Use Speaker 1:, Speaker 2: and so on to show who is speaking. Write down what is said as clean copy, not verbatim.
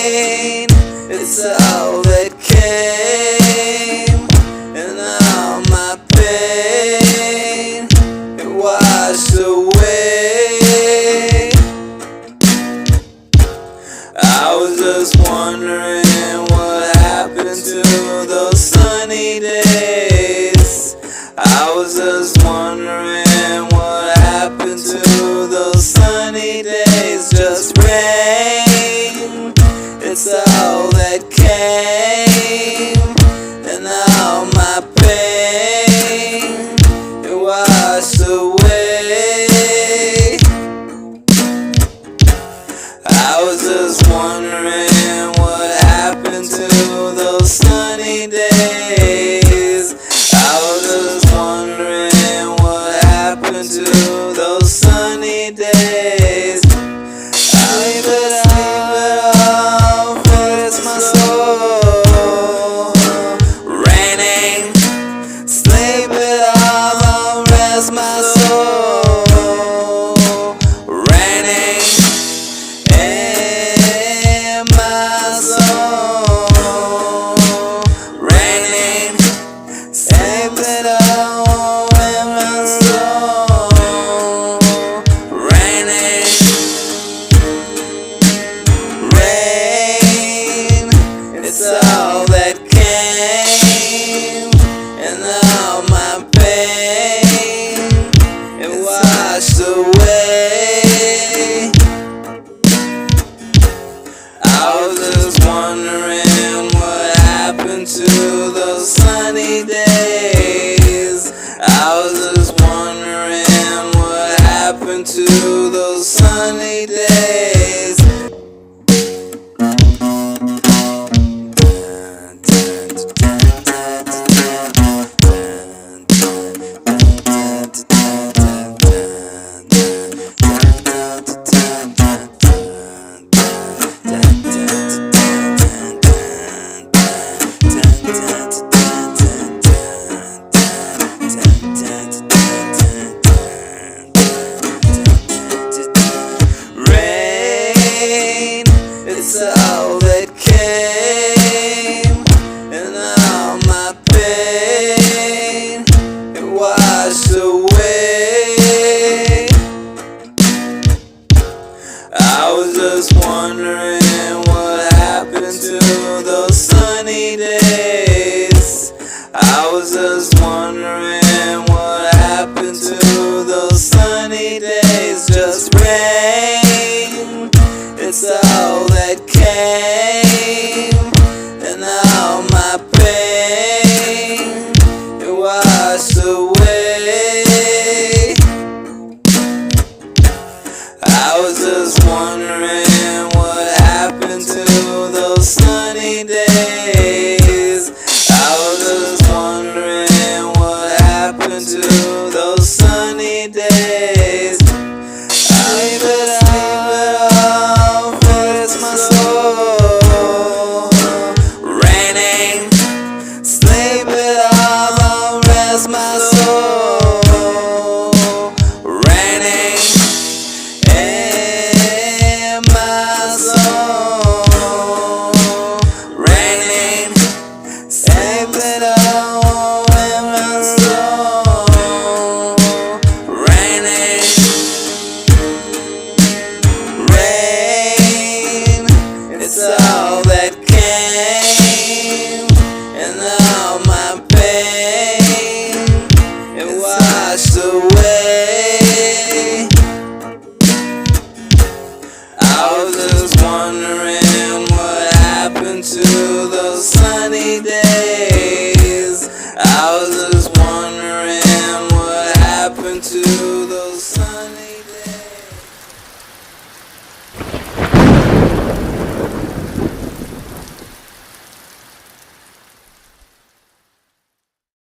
Speaker 1: It's all that came, and all my pain, it washed away. I was just wondering what happened to those sunny days. I was just wondering what happened to those sunny days. Just rain, it's all that came, and all my pain, it washed away. I was just wondering what happened to those sunny days. I was just wondering what happened to those sunny days. Sleep it off, it's my soul. Raining, sleep it off, I'll rest my soul. Raining in my soul. Raining, sleep it off in my soul. Raining. Rain, it's all that came, and all my pain, it washed away. I was just wondering what happened to those sunny days. I was just wondering what happened to those sunny days. Rain, it's all that came, and all my pain, it washed away. I was just wondering what happened to those sunny days. I was just wondering what happened to those sunny days. Just rain, it's all that came, and all my pain, it washed away. I was just wondering what happened to those sunny days. I was just wondering what happened to those sunny days. Leave it off, it's my soul. Raining, sleep it off, I'll rest my soul. Raining in my soul. Raining, sleep it off in my soul. Raining. Rain, it's all that came, and all my pain, it washed away. I was just wondering what happened to those sunny days. I